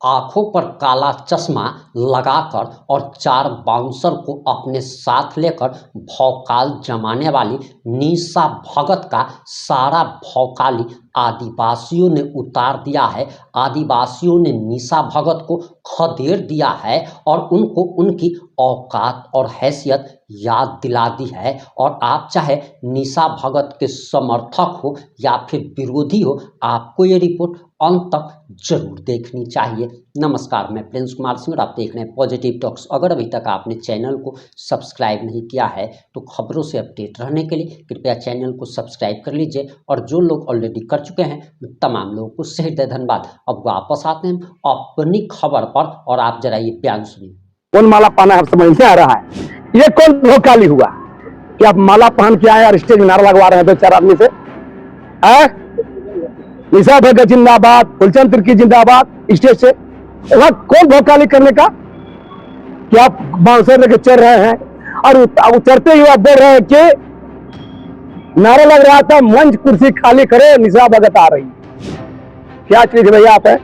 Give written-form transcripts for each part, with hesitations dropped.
आंखों पर काला चश्मा लगाकर और 4 बाउंसर को अपने साथ लेकर भौकाल जमाने वाली निशा भगत का सारा भौकाली आदिवासियों ने उतार दिया है। आदिवासियों ने निशा भगत को खदेड़ दिया है और उनको उनकी औकात और हैसियत याद दिला दी है। और आप चाहे निशा भगत के समर्थक हो या फिर विरोधी हो, आपको ये रिपोर्ट अंत तक जरूर देखनी चाहिए। नमस्कार, मैं प्रिंस कुमार सिंह और आप देख रहे हैं पॉजिटिव टॉक्स। अगर अभी तक आपने चैनल को सब्सक्राइब नहीं किया है तो खबरों से अपडेट रहने के लिए कृपया चैनल को सब्सक्राइब कर लीजिए। और जो लोग ऑलरेडी कर चुके हैं तमाम लोगों को सहृदय धन्यवाद। अब वापस आते हैं अपनी खबर पर और आप जरा ये बयान सुनिए। कौन माला पहना है समझ से आ रहा है? ये कौन भोकाली हुआ कि आप माला पहन के आए और स्टेज में नारा लगवा रहे हैं 2-4 आदमी से? निशा भगत जिंदाबाद, फुलचंद तिर्की जिंदाबाद, स्टेज से वहां कौन भोकाली करने का कि आप बाउंसर लेके चल रहे हैं और उतरते ही आप बोल रहे हैं कि नारा लग रहा था मंच कुर्सी खाली करे, निशा भगत आ रही। क्या चीज भैया आप है?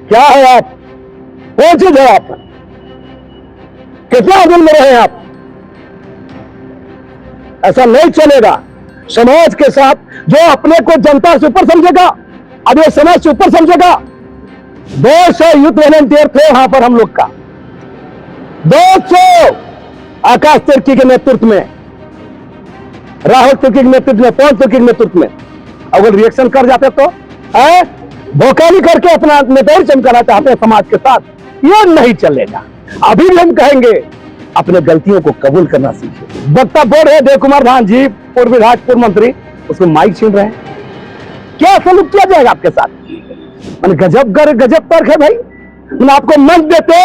क्या है आप? कौन चीज है आप? कितना दिल में रहे आप? ऐसा नहीं चलेगा। समाज के साथ जो अपने को जनता से ऊपर समझेगा, अब ये समाज से ऊपर समझेगा। 200 यूथ वॉलंटियर थे वहां पर हम लोग का, 200 आकाश तिर्की के नेतृत्व में, राहुल तिर्की के नेतृत्व में, पवन तिर्की के नेतृत्व में। अगर रिएक्शन कर जाते तो भोकाली करके अपना नेताई चमकाना चाहते हैं समाज के साथ, ये नहीं चलेगा। अभी भी हम कहेंगे अपने गलतियों को कबूल करना सीखिए। वक्ता बोल रहे देव कुमार धान जी, पूर्व विधायक, पूर्व मंत्री, उसको माइक छीन रहे हैं। क्या सलूक किया जाएगा आपके साथ? गजब तर्क है भाई। आपको मंच देते,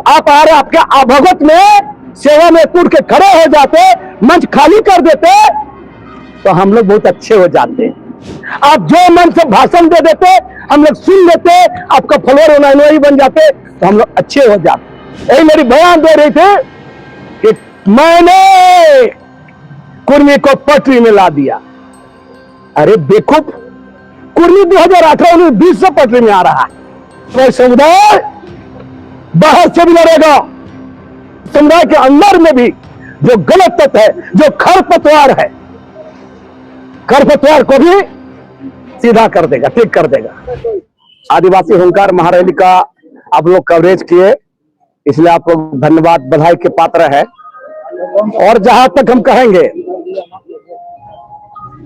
आप आ रहे, आपके भगत में सेवा में कूद के खड़े हो जाते, मंच खाली कर देते तो हम लोग बहुत अच्छे हो जाते। आप जो मंच से भाषण दे देते, हम लोग सुन लेते, आपका फॉलोअर अनुयायी बन जाते तो हम लोग अच्छे हो जाते। यही मेरी बयान दे रही थी कि मैंने कुर्मी को पटरी में ला दिया। अरे बेवकूफ, कुर्मी 2018-19-20 से पटरी में आ रहा है। तो समुदाय बाहर से भी लड़ेगा, समुदाय के अंदर में भी जो गलत तत्व है, जो खरपतवार है, खरपतवार को भी सीधा कर देगा, ठीक कर देगा। आदिवासी हुंकार महारैली का आप लोग कवरेज किए, इसलिए आप लोग धन्यवाद, बधाई के पात्र है। और जहां तक हम कहेंगे,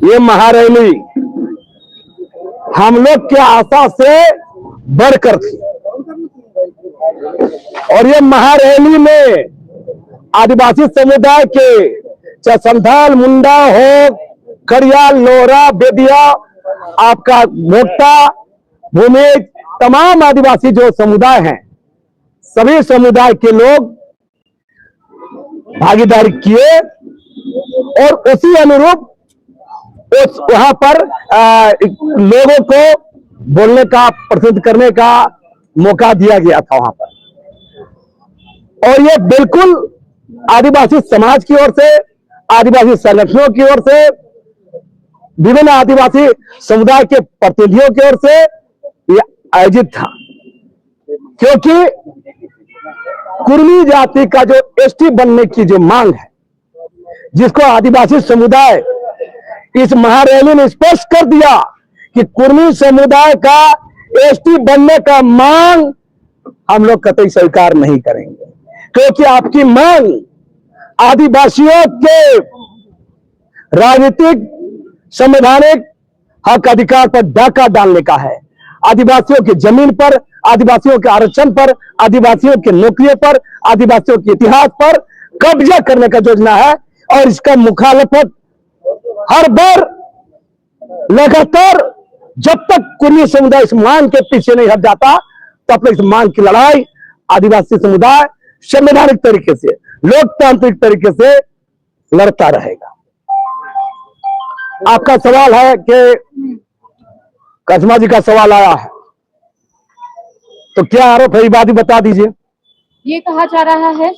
ये महारैली हम लोग के आशा से बढ़कर थी और ये महारैली में आदिवासी समुदाय के, चाहे संथाल, मुंडा हो, खड़िया, लोहरा, बेदिया, आपका भोक्ता, भूमि, तमाम आदिवासी जो समुदाय हैं, सभी समुदाय के लोग भागीदारी किए और उसी अनुरूप उस वहां पर लोगों को बोलने का, प्रस्तुत करने का मौका दिया गया था वहां पर। और ये बिल्कुल आदिवासी समाज की ओर से, आदिवासी संगठनों की ओर से, विभिन्न आदिवासी समुदाय के प्रतिनिधियों की ओर से ये आयोजित था। क्योंकि कुर्मी जाति का जो एसटी बनने की जो मांग है, जिसको आदिवासी समुदाय इस महारैली ने स्पष्ट कर दिया कि कुर्मी समुदाय का एसटी बनने का मांग हम लोग कतई स्वीकार नहीं करेंगे। क्योंकि आपकी मांग आदिवासियों के राजनीतिक, संवैधानिक हक अधिकार पर डाका डालने का है। आदिवासियों की जमीन पर, आदिवासियों के आरक्षण पर, आदिवासियों की नौकरियों पर, आदिवासियों के इतिहास पर कब्जा करने का योजना है। और इसका मुखालफत हर बार लगातार, जब तक कुर्मी समुदाय इस मांग के पीछे नहीं हट जाता, तब तक इस मांग की लड़ाई आदिवासी समुदाय संवैधानिक तरीके से, लोकतांत्रिक तरीके से लड़ता रहेगा। आपका सवाल है कि कस्मा जी का सवाल आया है, तो क्या आरोप है, ये बात ही बता दीजिए। ये कहा जा रहा है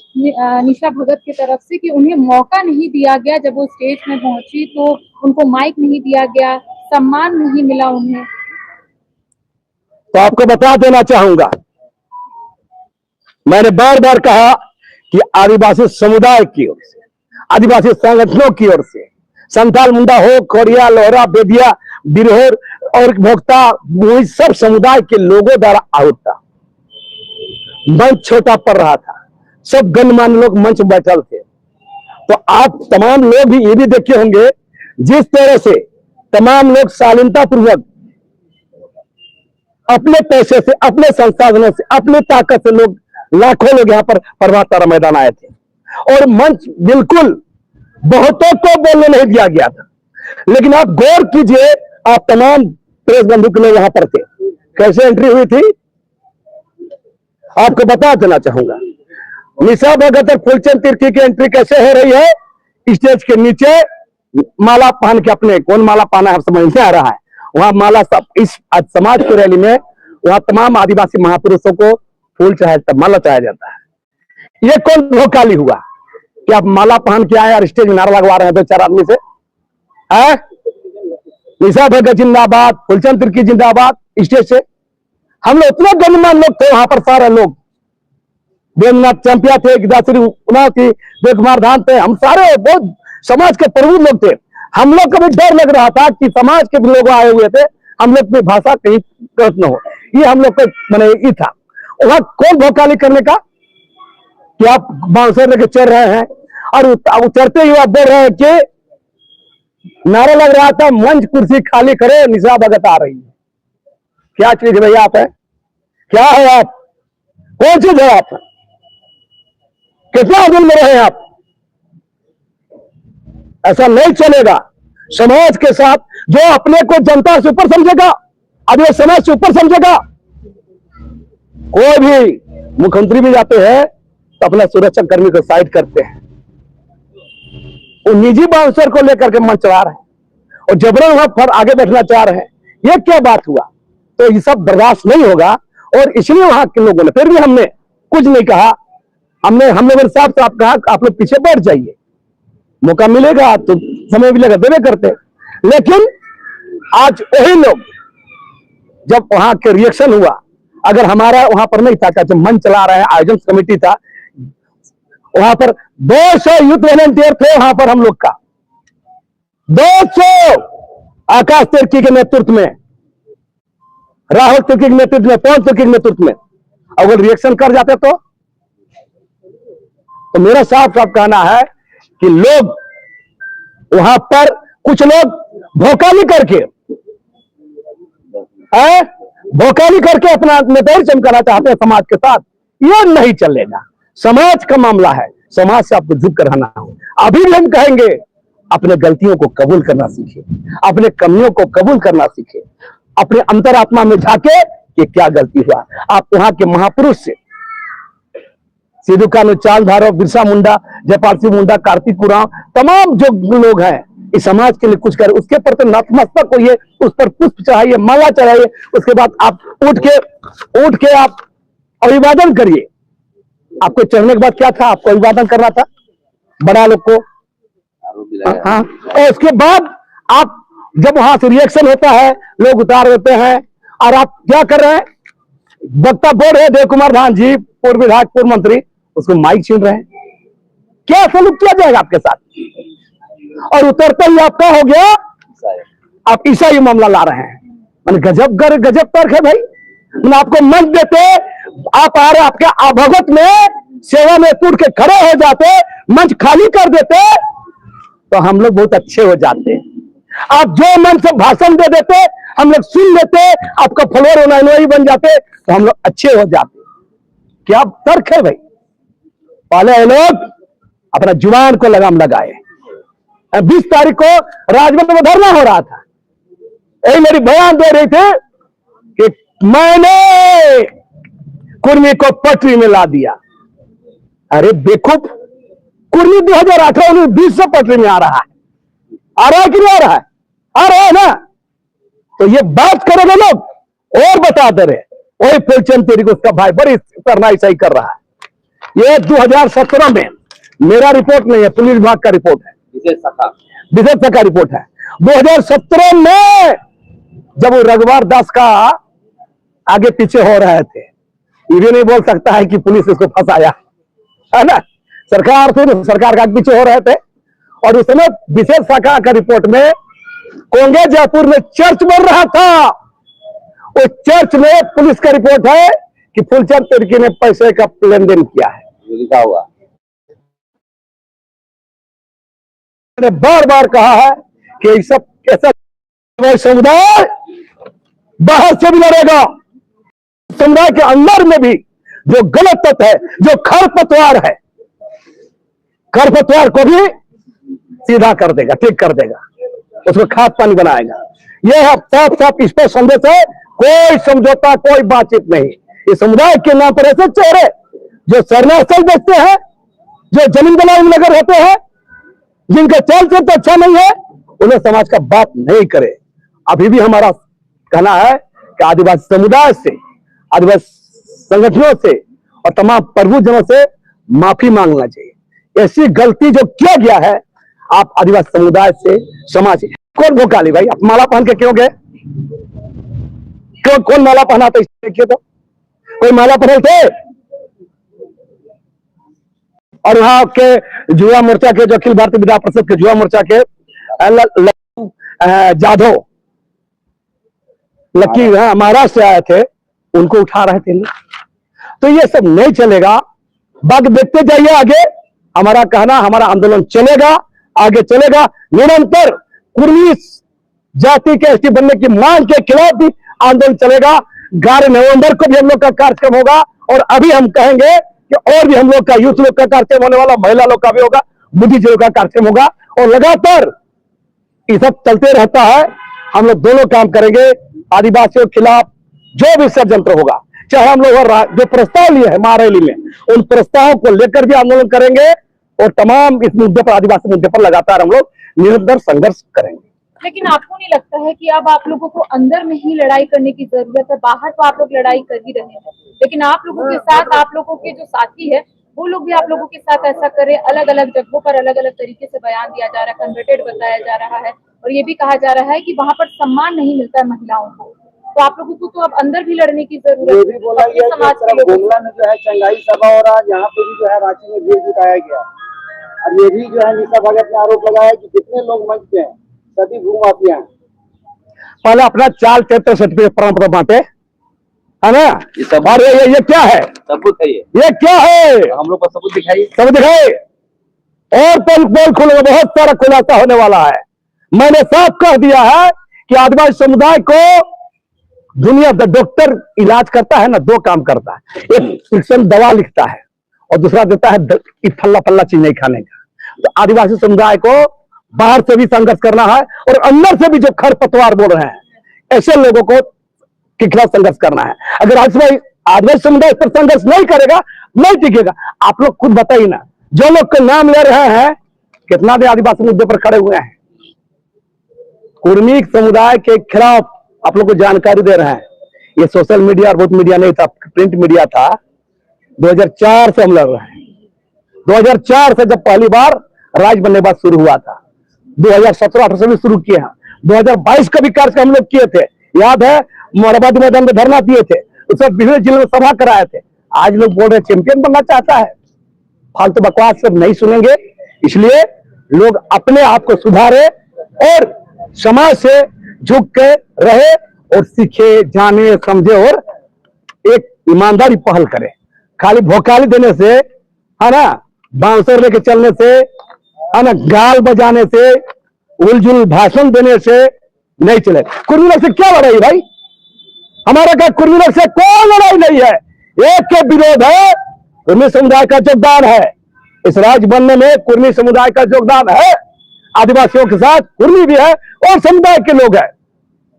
निशा भगत की तरफ से कि उन्हें मौका नहीं दिया गया, जब वो स्टेज में पहुंची तो उनको माइक नहीं दिया गया, सम्मान नहीं मिला उन्हें। तो आपको बता देना चाहूंगा मैंने बार बार कहा कि आदिवासी समुदाय की ओर से, आदिवासी संगठनों की ओर से, संथाल, मुंडा हो, खोरिया, लोहरा, बेदिया, बिरहोर और भोक्ता, वही सब समुदाय के लोगों द्वारा आहूत था। मंच छोटा पड़ रहा था, सब गणमान्य लोग मंच में बैठल थे। तो आप तमाम लोग भी ये भी देखे होंगे जिस तरह से तमाम लोग शालीनता पूर्वक अपने पैसे से, अपने संसाधनों से, अपनी ताकत से लोग, लाखों लोग यहाँ पर प्रभात तारा मैदान आए थे और मंच बिल्कुल बहुतों को बोलने नहीं दिया गया था। लेकिन आप गौर कीजिए, आप तमाम प्रेस बंधु के लोग वहां पर थे, कैसे एंट्री हुई थी आपको बता देना चाहूंगा। निशा भगत और फूलचंद तिर्की की एंट्री कैसे हो रही है? स्टेज के नीचे माला पहन के, अपने कौन माला पहना है समझ नहीं आ रहा है, वहां माला सब, इस आज समाज की रैली में वहां तमाम आदिवासी महापुरुषों को फूल चढ़ाया, माला चढ़ाया जाता है। ये कौन भोकाली हुआ कि आप माला पहन के आए और स्टेज में नारा लगवा रहे हैं 2-4 आदमी से? निशा भगत जिंदाबाद, फूलचंद तिर्की जिंदाबाद, स्टेज से हम लोग इतने गणमान्य लोग थे वहां पर, सारे लोग, देवनाथ चंपिया थे, गिदाश्री उना थी, देवकुमार धाम थे, हम सारे बहुत समाज के प्रमुख लोग थे। हम लोग को भी डर लग रहा था कि समाज के लोग आए हुए थे, हम लोग की भाषा कहीं गलत न हो, ये हम लोग को मैंने ये था। वहां कौन भोकाली करने का कि आप बांसुर लेके चल रहे हैं और उतरते ही आप बोल रहे हैं कि नारा लग रहा था मंच कुर्सी खाली करे, निशा भगत आ रही है। क्या चीज है भैया आप? है क्या है आप? कौन चीज है आप? कितना दिन में रहे आप? ऐसा नहीं चलेगा। समाज के साथ जो अपने को जनता से ऊपर समझेगा, अब ये समाज से ऊपर समझेगा। कोई भी मुख्यमंत्री भी जाते हैं तो अपना सुरक्षा कर्मी को साइड करते हैं, वो निजी बाउंसर को लेकर के मंच चला रहे हैं और जबरन वहां पर आगे बैठना चाह रहे हैं। ये क्या बात हुआ? तो ये सब बर्दाश्त नहीं होगा और इसलिए वहां के लोगों ने, फिर भी हमने कुछ नहीं कहा, हमने मेरे साहब से आप कहा आप लोग पीछे बैठ जाइए, मौका मिलेगा तो समय मिलेगा देवे करते। लेकिन आज वही लोग, जब वहां के रिएक्शन हुआ, अगर हमारा वहां पर नहीं था, जब मंच चला रहे हैं, आयोजन कमेटी था, वहां पर 200 यूथ वॉलंटियर थे वहां पर हम लोग का, 200 आकाश तिर्की के नेतृत्व में, राहुल तिर्की के नेतृत्व में, पवन तिर्की के नेतृत्व में, अगर रिएक्शन कर जाते तो मेरा साफ साफ कहना है कि लोग वहां पर, कुछ लोग भोकाली करके अपना नेतागिरी चमकाना चाहते हैं समाज के साथ। ये नहीं चलेगा, समाज का मामला है, समाज से आपको झुक कर रहना हो। अभी भी हम कहेंगे अपने गलतियों को कबूल करना सीखे, अपने कमियों को कबूल करना सीखे, अपने अंतरात्मा में झाके कि क्या गलती हुआ। आप वहां के महापुरुष से, सिद्धू कान्हू, चांद भैरव, बिरसा मुंडा, जयपाल सिंह मुंडा, कार्तिक उरांव, तमाम जो लोग हैं इस समाज के लिए कुछ करें, उसके प्रति नतमस्तक होइए, उस पर पुष्प चढ़ाइए, माला चढ़ाइए, उसके बाद आप उठ के आप अभिवादन करिए। आपको चढ़ने के बाद क्या था? आपको अभिवादन करना था बड़ा लोग को, हाँ। और उसके बाद आप जब वहां से रिएक्शन होता है, लोग उतार देते हैं और आप क्या कर रहे हैं? वक्ता बोल रहे देवकुमार धाम जी, पूर्व विधायक, पूर्व मंत्री, उसको माइक छीन रहे हैं। क्या सलूक किया जाएगा आपके साथ? और उतरते ही आपका हो गया, आप ईसाई मामला ला रहे हैं। मैंने गजब तर्क है भाई। मैंने आपको मंच देते, आप आ रहे, आपके आभगत में सेवा में टूट के खड़े हो जाते, मंच खाली कर देते तो हम लोग बहुत अच्छे हो जाते। आप जो मन से भाषण दे देते, हम लोग सुन लेते, आपका फॉलोअर अनुयायी बन जाते तो हम लोग अच्छे हो जाते। क्या तर्क है भाई? पहले लोग अपना जुबान को लगाम लगाए। 20 तारीख को राजभवन में धरना हो रहा था, यही मेरी बयान दे रही थी कि मैंने कुर्मी को पटरी में ला दिया। अरे बेवकूफ, कुर्मी 2018-19-20 से पटरी में आ रहा है कि नहीं आ रहा है? आ रहा है ना। तो ये बात करेंगे लोग और बताते रहे, वही फूलचंद तिर्की उसका भाई बड़ी तरना सही कर रहा है। ये 2017 में, मेरा रिपोर्ट नहीं है, पुलिस विभाग का रिपोर्ट है, विशेष शाखा रिपोर्ट है। 2017 में जब वो रघुवर दास का आगे पीछे हो रहे थे, ये भी नहीं बोल सकता है कि पुलिस इसको फंसाया, है ना। सरकार थे तो सरकार का पीछे हो रहे थे। और उस समय विशेष शाखा का रिपोर्ट में कोंगे जयपुर में चर्च बन रहा था, उस चर्च में पुलिस का रिपोर्ट है कि फूलचंद तिर्की ने पैसे का लेन देन किया है, लिखा हुआ। मैंने बार बार कहा है कि ये सब कैसा समुदाय बाहर से भी लड़ेगा, समुदाय के अंदर में भी जो गलत तत्व है, जो खरपतवार है, खरपतवार को भी सीधा कर देगा, ठीक कर देगा, उसको खाद पानी बनाएगा। यह साफ साफ स्पष्ट संदेश है, कोई समझौता, कोई बातचीत नहीं। इस समुदाय के नाम पर ऐसे चेहरे जो शरणार्थी बेचते हैं, जो जमीन दलाल में लगे रहते हैं, जिनका चाल चरित्र अच्छा नहीं है, उन्हें समाज का बात नहीं करे। अभी भी हमारा कहना है कि आदिवासी समुदाय से, आदिवासी संगठनों से और तमाम प्रभुजनों से माफी मांगना चाहिए। ऐसी गलती जो किया गया है, आप आदिवासी समुदाय से, समाज से। कौन भोकाली भाई, आप माला पहन के क्यों गए? क्यों, कौन माला पहना था? देखिए तो कोई माला पहने थे? और यहाँ के युवा मोर्चा के, जो अखिल भारतीय विद्या परिषद के युवा मोर्चा के जाधव लक्की महाराष्ट्र से आए थे, उनको उठा रहे थे। तो ये सब नहीं चलेगा। बाकी देखते जाइए आगे, हमारा कहना, हमारा आंदोलन चलेगा, आगे चलेगा निरंतर। कुर्मी जाति के एसटी बनने की मांग के खिलाफ भी आंदोलन चलेगा। 11 नवंबर को भी हम लोग का कार्यक्रम होगा, और अभी हम कहेंगे कि और भी हम लोग का, यूथ लोग का कार्यक्रम होने वाला, महिला लोग का भी होगा, बुद्धिजीवियों का कार्यक्रम होगा, और लगातार ये सब चलते रहता है। हम लोग दोनों काम करेंगे। आदिवासियों के खिलाफ जो भी षड्यंत्र होगा, चाहे हम लोग जो प्रस्ताव लिए हैं महारैली में, उन प्रस्तावों को लेकर भी आंदोलन करेंगे, और तमाम इस मुद्दे पर, आदिवासी मुद्दे पर लगातार हम लोग निरंतर संघर्ष करेंगे। लेकिन आपको नहीं लगता है कि अब आप लोगों को अंदर में ही लड़ाई करने की जरूरत है? बाहर तो आप लोग लड़ाई कर ही रहे हैं, लेकिन आप लोगों के साथ, आप लोगों के जो साथी है, वो लोग भी आप लोगों के साथ ऐसा करें। अलग अलग जगहों पर अलग अलग तरीके से बयान दिया जा रहा है, कन्वर्टेड बताया जा रहा है, और ये भी कहा जा रहा है कि वहाँ पर सम्मान नहीं मिलता है महिलाओं को। तो आप लोगों को तो अब अंदर भी लड़ने की जरूरत है। बोला गया समाज के लोगों में जो है चंगाई सभा हो रहा, यहाँ पे भी जो है रांची में भीड़ जुटाया गया। और ये भी जो है निशा भगत ने आरोप लगाया कि जितने लोग मंच पे हैं सभी भूमाफिया हैं। पहले अपना चाल चरित्र सर्टिफिकेट प्रमाण पत्र बांटे, है ना। और ये क्या है? सबूत है ये क्या है? हम लोग को सबूत दिखाइए, सबूत दिखाइए। और पोल खुलेगा, बहुत सारा खुलासा होने वाला है। मैंने साफ कह दिया है कि आदिवासी समुदाय को दुनिया, डॉक्टर इलाज करता है ना, 2 काम करता है। एक प्रिस्क्रिप्शन दवा लिखता है, और दूसरा देता है फल्ला फल्ला चीज नहीं खाने का। तो आदिवासी समुदाय को बाहर से भी संघर्ष करना है, और अंदर से भी जो खरपतवार बोल रहे हैं, ऐसे लोगों को के खिलाफ संघर्ष करना है। अगर आदिवासी समुदाय पर संघर्ष नहीं करेगा, नहीं टिकेगा। आप लोग खुद बताइए ना, जो लोग के नाम ले रहे हैं, कितना देर आदिवासी मुद्दे पर खड़े हुए हैं। कुर्मी समुदाय के खिलाफ आप लोग को जानकारी दे रहे हैं। ये सोशल मीडिया और बहुत मीडिया नहीं था, प्रिंट मीडिया था। 2004 से हम लड़ रहे हैं। 2004 से जब पहली बार राज बनने बाद शुरू हुआ था, 2017-18 से भी शुरू किए हैं। 2022 का भी कार्यक्रम हम लोग किए थे, याद है। मोराबादी मैदान में धरना दिए थे, उस वक्त विभिन्न जिलों में सभा कराए थे। आज लोग बोल रहे चैंपियन बनना चाहता है। फालतू बकवास सब नहीं सुनेंगे। इसलिए लोग अपने आप को सुधारे और समाज से झुक के रहे, और सीखे, जाने, समझे, और एक ईमानदारी पहल करे। खाली भोकाली देने से, है ना, बांसुर लेके चलने से, है ना, गाल बजाने से, उलझुल भाषण देने से नहीं चले। कुर्मी लोग से क्या लड़ाई भाई? हमारा क्या कुर्मी लोग से कोई लड़ाई नहीं है। एक के विरोध है, कुर्मी समुदाय का योगदान है। इस राज्य बनने में कुर्मी समुदाय का योगदान है। आदिवासियों के साथ कुर्मी भी है, और समुदाय के लोग हैं,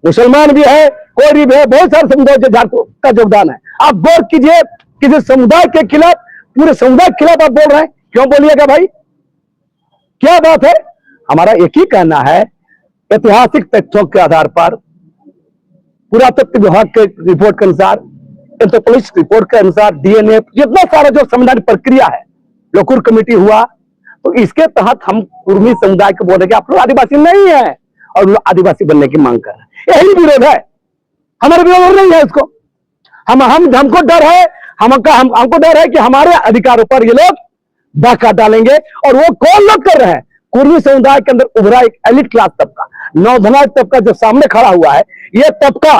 मुसलमान भी है, कोई भी है, बहुत सारे समुदाय का योगदान है। आप गौर कीजिए, किसी समुदाय के खिलाफ, पूरे समुदाय के खिलाफ आप बोल रहे हैं, क्यों बोलिएगा भाई? क्या बात है? हमारा एक ही कहना है, ऐतिहासिक तथ्यों के आधार पर, पुरातत्व विभाग के रिपोर्ट के अनुसार, एंथ्रोपोलॉजिस्ट रिपोर्ट के अनुसार, DNA, जितना सारा जो संवैधानिक प्रक्रिया है, लोकुर कमेटी हुआ, तो इसके तहत हम कुर्मी समुदाय को बोलेंगे आप लोग आदिवासी नहीं है, और लोग आदिवासी बनने की मांग कर रहे हैं। यही विरोध है, हमारा विरोध नहीं है इसको। हमको डर है, हमको डर है कि हमारे अधिकारों पर ये लोग डाका डालेंगे। और वो कौन लोग कर रहे हैं? कुर्मी समुदाय के अंदर उभरा एक एलिट क्लास तबका, नौधनाज तबका जो सामने खड़ा हुआ है, ये तबका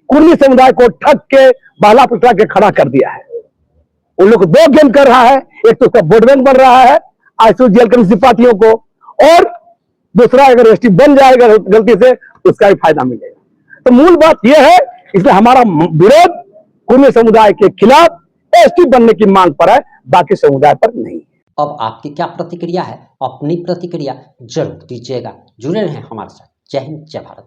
कुर्मी समुदाय को ठग के बहला फुसला के खड़ा कर दिया है। उन लोग दो गेम कर रहा है, एक तो उसका वोट बैंक बन रहा है आईसीयू जेल कमिश्नरी पार्टियों को, और दूसरा अगर एसटी बन जाएगा गलती से उसका भी फायदा मिलेगा। तो मूल बात यह है, इसलिए हमारा विरोध कुर्मी समुदाय के खिलाफ एसटी बनने की मांग पर है, बाकी समुदाय पर नहीं। अब आपकी क्या प्रतिक्रिया है? अपनी प्रतिक्रिया जरूर दीजिएगा। जुड़े रहें हमारे साथ। जय हिंद, जय भारत।